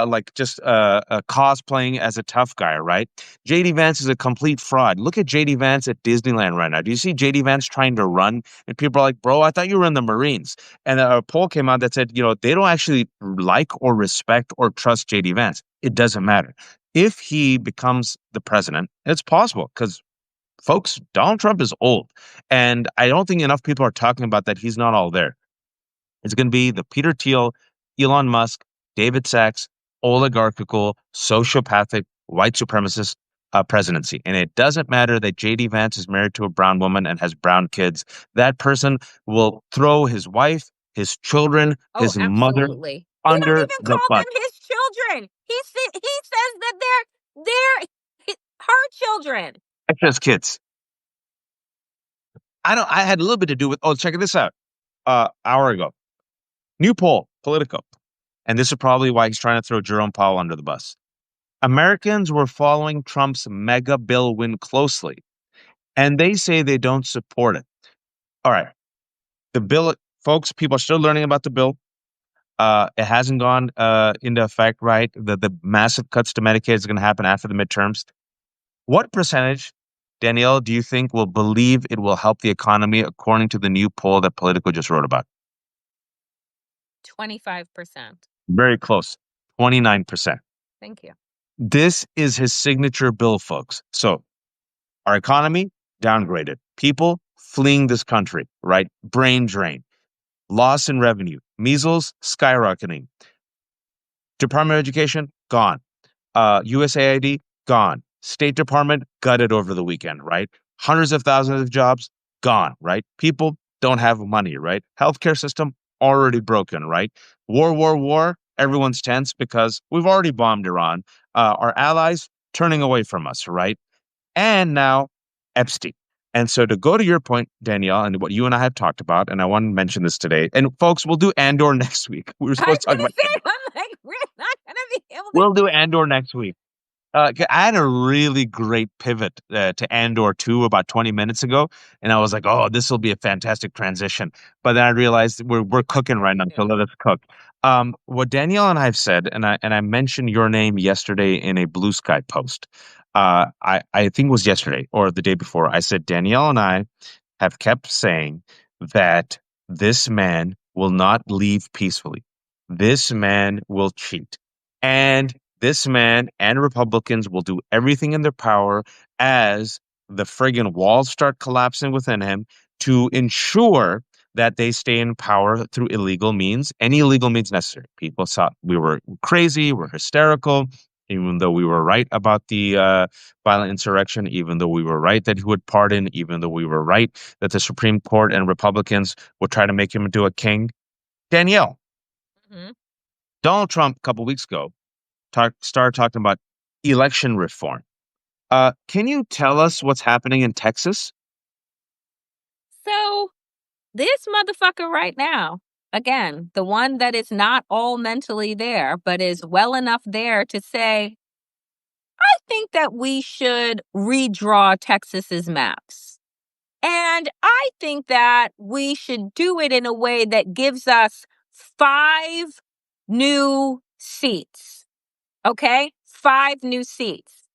like just cosplaying as a tough guy, right? JD Vance is a complete fraud. Look at JD Vance at Disneyland right now. Do you see JD Vance trying to run? And people are like, bro, I thought you were in the Marines. And a poll came out that said, they don't actually like or respect or trust JD Vance. It doesn't matter. If he becomes the president, it's possible because, folks, Donald Trump is old. And I don't think enough people are talking about that he's not all there. It's going to be the Peter Thiel, Elon Musk, David Sachs, oligarchical, sociopathic, white supremacist presidency. And it doesn't matter that JD Vance is married to a brown woman and has brown kids. That person will throw his wife, his children, Oh, his mother absolutely. He don't under even the call bus. them his children. He says that they're her children. That's just kids. I had a little bit to do with, check this out. Hour ago. New poll, Politico. And this is probably why he's trying to throw Jerome Powell under the bus. Americans were following Trump's mega bill win closely, and they say they don't support it. All right. The bill, folks, people are still learning about the bill. It hasn't gone into effect, right? The massive cuts to Medicaid is going to happen after the midterms. What percentage, Danielle, do you think will believe it will help the economy according to the new poll that Politico just wrote about? 25%. Very close. 29%. Thank you. This is his signature bill, folks. So our economy downgraded. People fleeing this country, right? Brain drain, loss in revenue, measles skyrocketing. Department of Education gone. USAID gone. State Department gutted over the weekend, right? Hundreds of thousands of jobs gone, right? People don't have money, right? Healthcare system already broken, right? War. Everyone's tense because we've already bombed Iran. Our allies turning away from us, right? And now Epstein. And so to go to your point, Danielle, and what you and I have talked about, and I want to mention this today, and folks, we'll do Andor next week. We were I was supposed to talk gonna about say, I'm like, we're not gonna be able to. We'll do Andor next week. I had a really great pivot to Andor 2 about 20 minutes ago, and I was like, "Oh, this will be a fantastic transition." But then I realized we're cooking right now, so let us cook. What Danielle and I have said, and I mentioned your name yesterday in a Blue Sky post. I think it was yesterday or the day before. I said Danielle and I have kept saying that this man will not leave peacefully. This man will cheat. And this man and Republicans will do everything in their power as the friggin' walls start collapsing within him to ensure that they stay in power through illegal means, any illegal means necessary. People thought we were crazy, we're hysterical, even though we were right about the violent insurrection, even though we were right that he would pardon, even though we were right that the Supreme Court and Republicans would try to make him into a king. Danielle, Mhm. Donald Trump a couple weeks ago started talking about election reform. Can you tell us what's happening in Texas? So this motherfucker right now, again, the one that is not all mentally there, but is well enough there to say, I think that we should redraw Texas's maps. And I think that we should do it in a way that gives us 5 new seats. Okay? 5 new seats.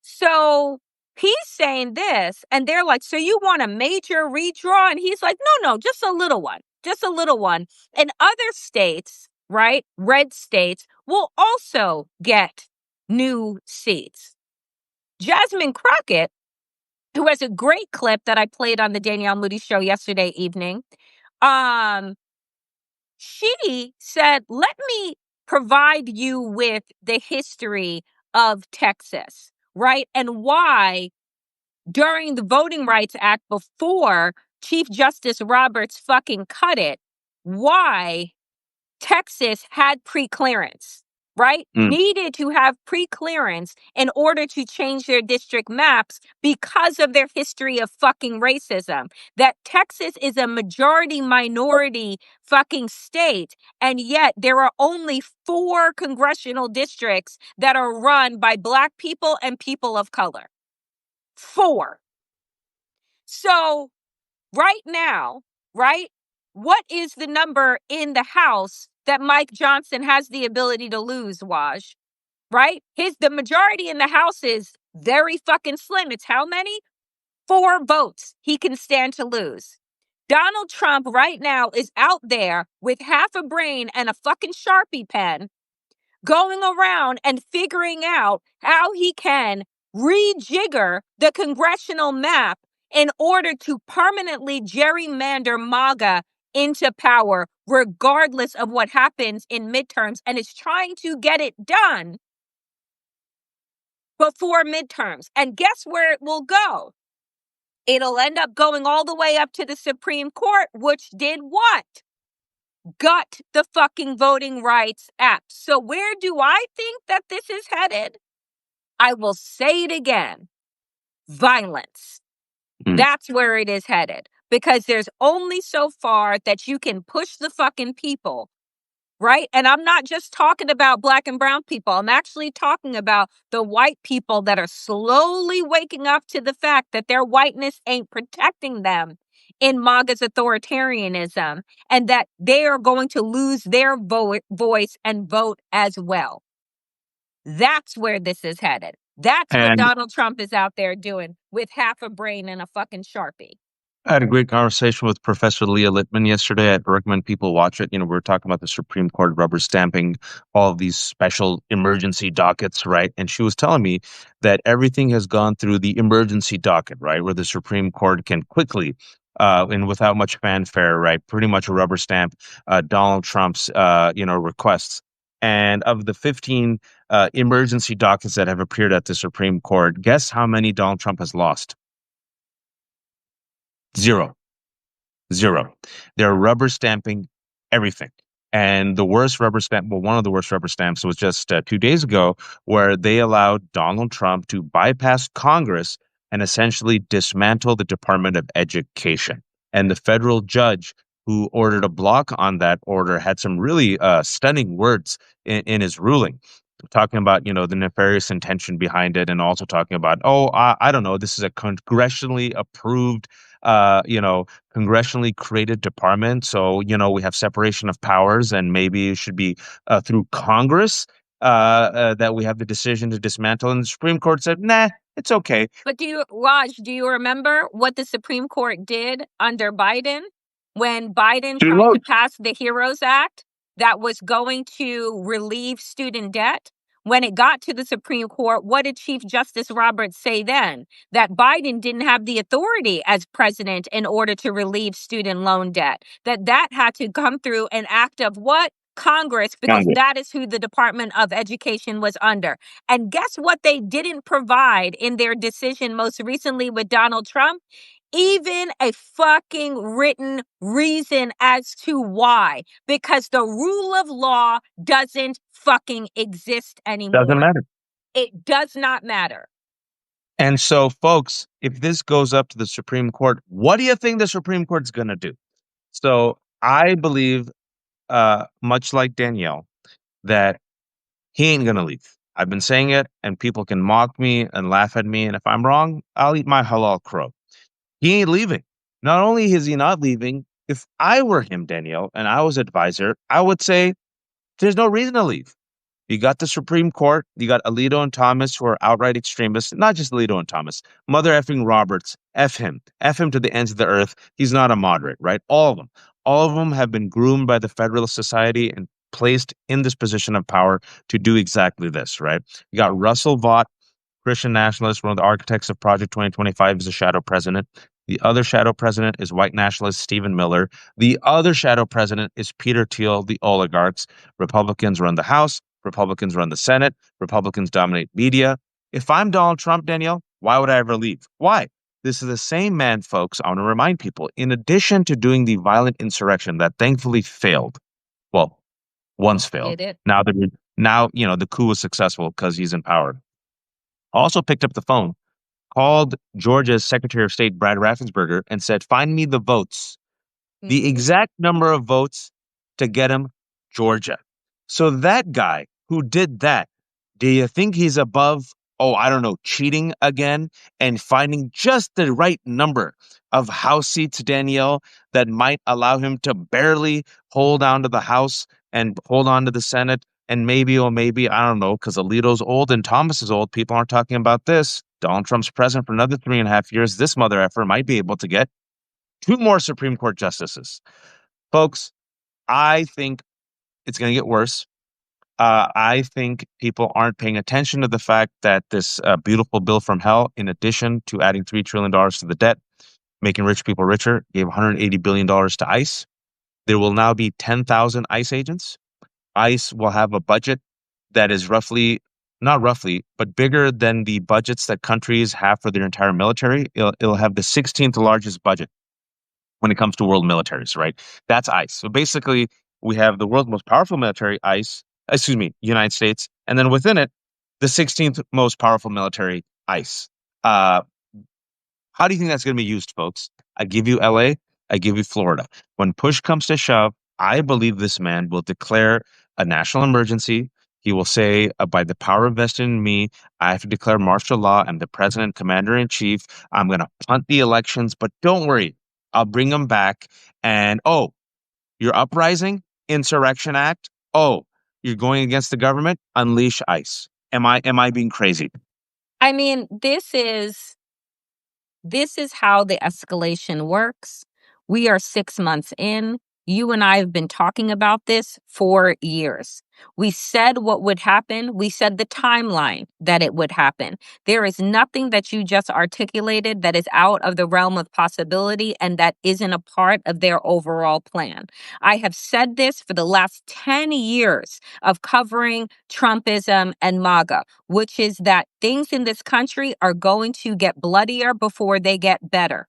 So he's saying this, and they're like, so you want a major redraw? And he's like, no, just a little one, just a little one. And other states, right, red states, will also get new seats. Jasmine Crockett, who has a great clip that I played on the Danielle Moody show yesterday evening, um, she said, let me provide you with the history of Texas, right? And why during the Voting Rights Act, before Chief Justice Roberts fucking cut it, why Texas had preclearance. right, Mm. needed to have pre-clearance in order to change their district maps because of their history of fucking racism. That Texas is a majority minority fucking state, and yet there are only 4 congressional districts that are run by Black people and people of color. 4. So right now, right, what is the number in the House that Mike Johnson has the ability to lose, Waj? Right? The majority in the House is very fucking slim. It's how many? 4 votes he can stand to lose. Donald Trump right now is out there with half a brain and a fucking Sharpie pen going around and figuring out how he can rejigger the congressional map in order to permanently gerrymander MAGA into power, regardless of what happens in midterms, and is trying to get it done before midterms. And guess where it will go? It'll end up going all the way up to the Supreme Court, which did what? Gut the fucking Voting Rights Act. So where do I think that this is headed? I will say it again. Violence. Mm. That's where it is headed. Because there's only so far that you can push the fucking people, right? And I'm not just talking about Black and brown people. I'm actually talking about the white people that are slowly waking up to the fact that their whiteness ain't protecting them in MAGA's authoritarianism, and that they are going to lose their voice and vote as well. That's where this is headed. That's what And Donald Trump is out there doing with half a brain and a fucking Sharpie. I had a great conversation with Professor Leah Littman yesterday. I'd recommend people watch it. We were talking about the Supreme Court rubber stamping all of these special emergency dockets, right? And she was telling me that everything has gone through the emergency docket, right? Where the Supreme Court can quickly, and without much fanfare, right? Pretty much rubber stamp Donald Trump's, requests. And of the 15 emergency dockets that have appeared at the Supreme Court, guess how many Donald Trump has lost? Zero. Zero. They're rubber stamping everything. And the worst rubber stamp, well, one of the worst rubber stamps was just 2 days ago, where they allowed Donald Trump to bypass Congress and essentially dismantle the Department of Education. And the federal judge who ordered a block on that order had some really stunning words in his ruling, talking about, the nefarious intention behind it, and also talking about, oh, I don't know, this is a congressionally approved, congressionally created department. So, we have separation of powers, and maybe it should be through Congress that we have the decision to dismantle. And the Supreme Court said, nah, it's okay. But Raj, do you remember what the Supreme Court did under Biden when Biden She tried to wrote. pass the HEROES Act that was going to relieve student debt? When it got to the Supreme Court, what did Chief Justice Roberts say then? That Biden didn't have the authority as president in order to relieve student loan debt. That had to come through an act of what? Congress, because Congress. that is who the Department of Education was under. And guess what they didn't provide in their decision most recently with Donald Trump? Even a fucking written reason as to why. Because the rule of law doesn't fucking exist Doesn't anymore. matter. It does not matter. And so, folks, if this goes up to the Supreme Court, what do you think the Supreme Court's going to do? So I believe, much like Danielle, that he ain't going to leave. I've been saying it, and people can mock me and laugh at me. And if I'm wrong, I'll eat my halal crow. He ain't leaving. Not only is he not leaving, if I were him, Danielle, and I was advisor, I would say there's no reason to leave. You got the Supreme Court. You got Alito and Thomas, who are outright extremists. Not just Alito and Thomas. Mother effing Roberts. F him. F him to the ends of the earth. He's not a moderate, right? All of them. All of them have been groomed by the Federalist Society and placed in this position of power to do exactly this, right? You got Russell Vought, Christian nationalist, one of the architects of Project 2025, is a shadow president. The other shadow president is white nationalist Stephen Miller. The other shadow president is Peter Thiel, the oligarchs. Republicans run the House. Republicans run the Senate. Republicans dominate media. If I'm Donald Trump, Danielle, why would I ever leave? Why? This is the same man, folks. I want to remind people, in addition to doing the violent insurrection that thankfully failed, well, once failed. It is. Now they're Now, the coup was successful because he's in power. Also picked up the phone, called Georgia's Secretary of State, Brad Raffensperger, and said, find me the votes, the Mhm. exact number of votes to get him Georgia. So that guy who did that, do you think he's above, oh, I don't know, cheating again and finding just the right number of House seats, Danielle, that might allow him to barely hold on to the House and hold on to the Senate? And maybe, oh, maybe, I don't know, because Alito's old and Thomas is old. People aren't talking about this. Donald Trump's president for another 3.5 years. This mother effer might be able to get two more Supreme Court justices. Folks, I think it's going to get worse. I think people aren't paying attention to the fact that this beautiful bill from hell, in addition to adding $3 trillion to the debt, making rich people richer, gave $180 billion to ICE. There will now be 10,000 ICE agents. ICE will have a budget that is not roughly, but bigger than the budgets that countries have for their entire military. It'll have the 16th largest budget when it comes to world militaries, right? That's ICE. So basically, we have the world's most powerful military, United States, and then within it, the 16th most powerful military, ICE. Uh, how do you think that's going to be used, folks? I give you LA, I give you Florida. When push comes to shove, I believe this man will declare a national emergency. He will say, by the power vested in me, I have to declare martial law. I'm the president, commander in chief. I'm going to punt the elections, but don't worry, I'll bring them back. And oh, you're uprising, Insurrection Act. Oh, you're going against the government, unleash ICE. Am I being crazy? I mean, this is how the escalation works. We are 6 months in. You and I have been talking about this for years. We said what would happen. We said the timeline that it would happen. There is nothing that you just articulated that is out of the realm of possibility and that isn't a part of their overall plan. I have said this for the last 10 years of covering Trumpism and MAGA, which is that things in this country are going to get bloodier before they get better.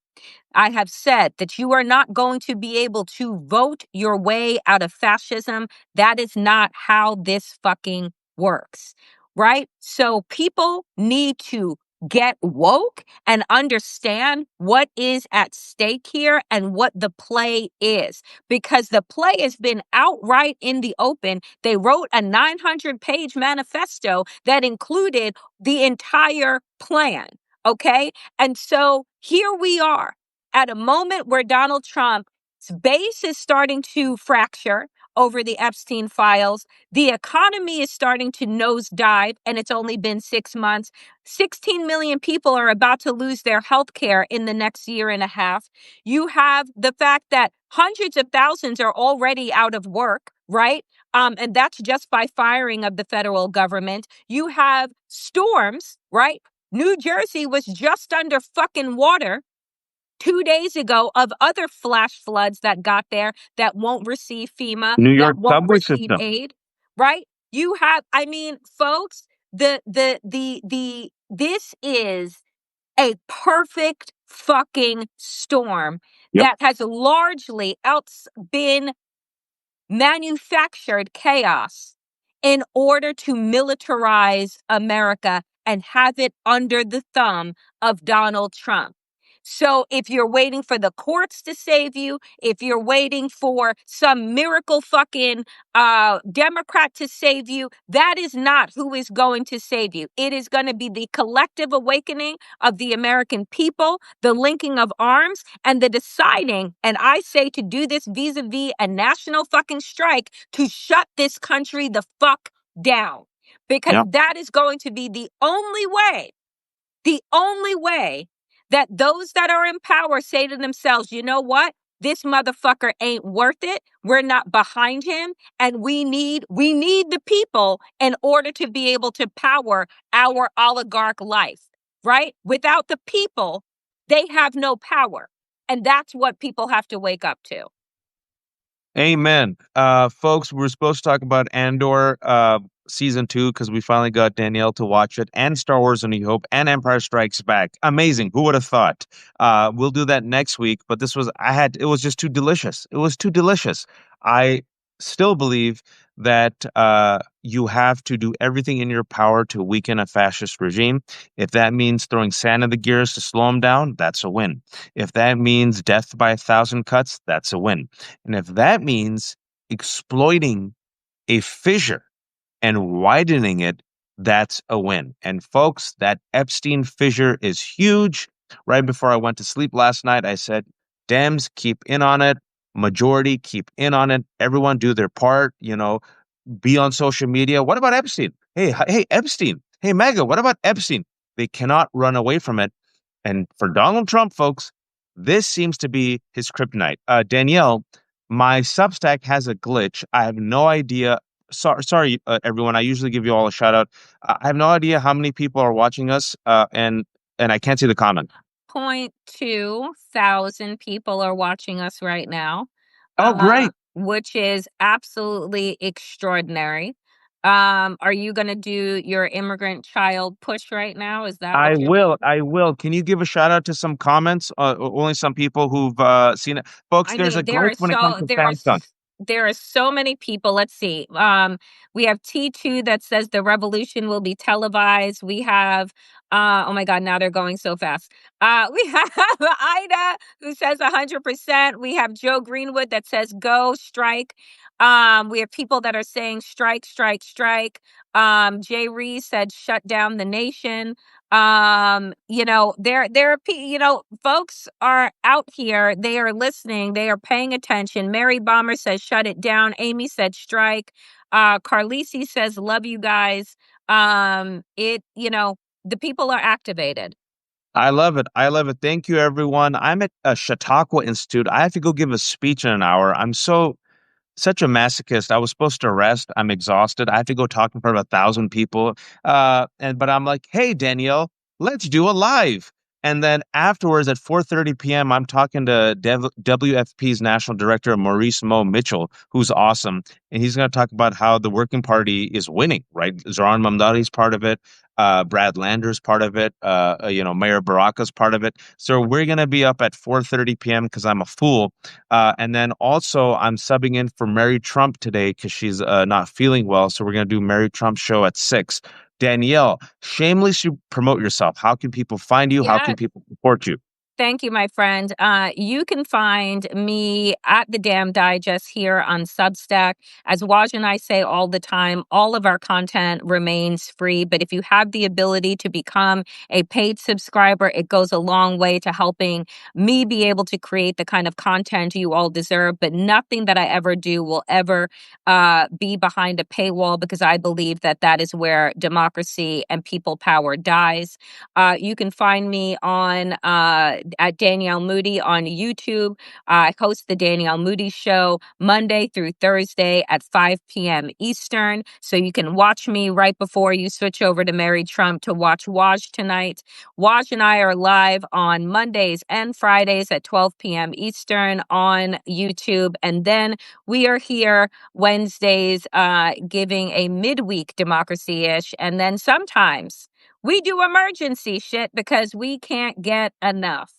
I have said that you are not going to be able to vote your way out of fascism. That is not how this fucking works, right? So people need to get woke and understand what is at stake here and what the play is, because the play has been outright in the open. They wrote a 900-page manifesto that included the entire plan. Okay. And so here we are at a moment where Donald Trump's base is starting to fracture over the Epstein files. The economy is starting to nosedive, and it's only been 6 months. 16 million people are about to lose their health care in the next year and a half. You have the fact that hundreds of thousands are already out of work, right? And that's just by firing of the federal government. You have storms, right? New Jersey was just under fucking water 2 days ago of other flash floods that got there that won't receive FEMA, New that York won't subway receive system. aid, right? You have, I mean, folks, this is a perfect fucking storm Yep. that has largely been manufactured chaos in order to militarize America and have it under the thumb of Donald Trump. So if you're waiting for the courts to save you, if you're waiting for some miracle fucking Democrat to save you, that is not who is going to save you. It is going to be the collective awakening of the American people, the linking of arms, and the deciding, and I say to do this vis-a-vis a national fucking strike to shut this country the fuck down. Because Yeah. that is going to be the only way that those that are in power say to themselves, you know what? This motherfucker ain't worth it. We're not behind him. And we need the people in order to be able to power our oligarch life, right? Without the people, they have no power. And that's what people have to wake up to. Amen. Folks, we were supposed to talk about Andor season 2 because we finally got Danielle to watch it, and Star Wars: A New Hope, and Empire Strikes Back. Amazing. Who would have thought? We'll do that next week. But it was just too delicious. It was too delicious. I still believe that you have to do everything in your power to weaken a fascist regime. If that means throwing sand in the gears to slow them down, that's a win. If that means death by 1,000 cuts, that's a win. And if that means exploiting a fissure and widening it, that's a win. And folks, that Epstein fissure is huge. Right before I went to sleep last night, I said, Dems, keep in on it. Majority, keep in on it. Everyone do their part, be on social media. What about Epstein? Hey, Epstein. Hey, MAGA, what about Epstein? They cannot run away from it. And for Donald Trump, folks, this seems to be his kryptonite. Danielle, my Substack has a glitch. I have no idea. Sorry, everyone. I usually give you all a shout out. I have no idea how many people are watching us, and I can't see the comment. 0.2 thousand people are watching us right now, Oh, great. which is absolutely extraordinary. Are you going to do your immigrant child push right now? Is that what I you're going will. to do? I will. Can you give a shout out to some comments? Only some people who've seen it. Folks, I there's a mean, glitch when it comes to Samsung. there are so many people. Let's see. We have T2 that says the revolution will be televised. We have oh my God, now they're going so fast. We have Ida who says 100%. We have Joe Greenwood that says go strike. We have people that are saying strike, strike, strike. Jay Rees said shut down the nation. There are folks are out here, they are listening, they are paying attention. Mary Bomber says shut it down. Amy said strike. Carlisi says love you guys. The people are activated. I love it. I love it. Thank you, everyone. I'm at Chautauqua Institute. I have to go give a speech in an hour. I'm such a masochist. I was supposed to rest. I'm exhausted. I have to go talk in front of 1,000 people. But I'm like, hey, Danielle, let's do a live. And then afterwards at 4:30 p.m., I'm talking to WFP's national director, Maurice Mo Mitchell, who's awesome. And he's going to talk about how the Working Party is winning, right? Zoran Mamdani's part of it. Brad Lander's part of it. Mayor Baraka's part of it. So we're going to be up at 4:30 p.m. because I'm a fool. And then also, I'm subbing in for Mary Trump today because she's not feeling well. So we're going to do Mary Trump show at 6. Danielle, shamelessly promote yourself. How can people find you? How Yeah. can people support you? Thank you, my friend. You can find me at the Damn Digest here on Substack. As Waj and I say all the time, all of our content remains free. But if you have the ability to become a paid subscriber, it goes a long way to helping me be able to create the kind of content you all deserve. But nothing that I ever do will ever be behind a paywall because I believe that that is where democracy and people power dies. You can find me on at Danielle Moody on YouTube. I host the Danielle Moody Show Monday through Thursday at 5 p.m. Eastern. So you can watch me right before you switch over to Mary Trump to watch Waj tonight. Waj and I are live on Mondays and Fridays at 12 p.m. Eastern on YouTube. And then we are here Wednesdays giving a midweek democracy-ish. And then sometimes we do emergency shit because we can't get enough.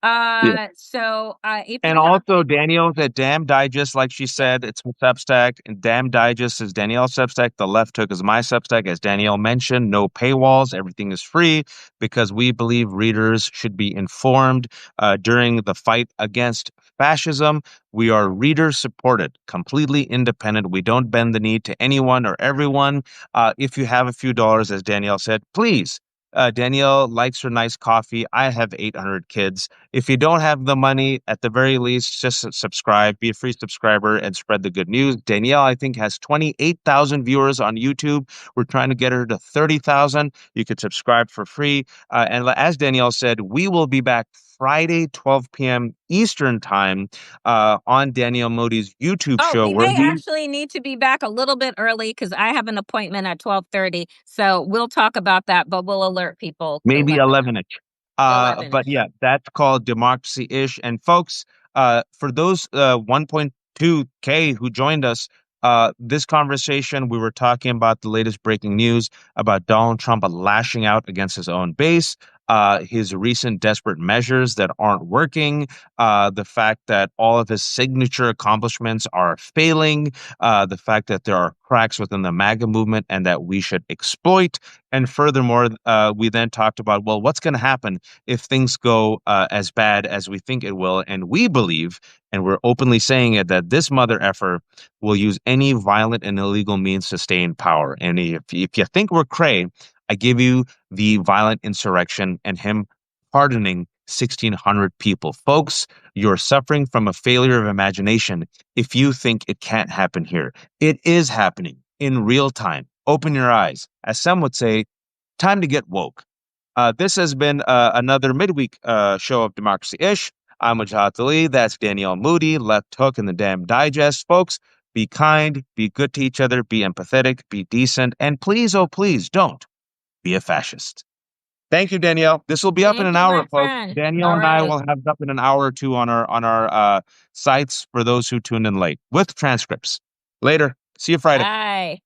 If And you have also, Danielle's at Damn Digest, like she said, it's my Substack. And Damn Digest is Danielle's Substack. The Left Hook is my Substack. As Danielle mentioned, no paywalls. Everything is free because we believe readers should be informed during the fight against fascism. We are reader supported, completely independent. We don't bend the knee to anyone or everyone. If you have a few dollars, as Danielle said, please. Danielle likes her nice coffee. I have 800 kids. If you don't have the money, at the very least, just subscribe, be a free subscriber, and spread the good news. Danielle, I think, has 28,000 viewers on YouTube. We're trying to get her to 30,000. You could subscribe for free. And as Danielle said, we will be back Friday, 12 p.m. Eastern Time on Danielle Moody's YouTube Oh, show we where may he actually need to be back a little bit early because I have an appointment at 12:30. So we'll talk about that, but we'll alert people to maybe let them 11-ish. know. But 11-ish. yeah, that's called democracy-ish. And folks, for those 1.2K who joined us, this conversation, we were talking about the latest breaking news about Donald Trump lashing out against his own base. his recent desperate measures that aren't working, the fact that all of his signature accomplishments are failing, the fact that there are cracks within the MAGA movement and that we should exploit. And furthermore, we then talked about, well, what's going to happen if things go as bad as we think it will? And we believe, and we're openly saying it, that this mother effer will use any violent and illegal means to stay in power. And if you think we're cray, I give you the violent insurrection and him pardoning 1,600 people. Folks, you're suffering from a failure of imagination if you think it can't happen here. It is happening in real time. Open your eyes. As some would say, time to get woke. This has been another midweek show of Democracy-ish. I'm Wajahat Ali. That's Danielle Moody, Left Hook, and the Damn Digest. Folks, be kind, be good to each other, be empathetic, be decent, and please, oh please, don't be a fascist. Thank you, Danielle. This will be up in Thank an you, hour, my folks. friend. Danielle All and I right. will have it up in an hour or two on our sites for those who tuned in late with transcripts. Later. See you Friday. Bye.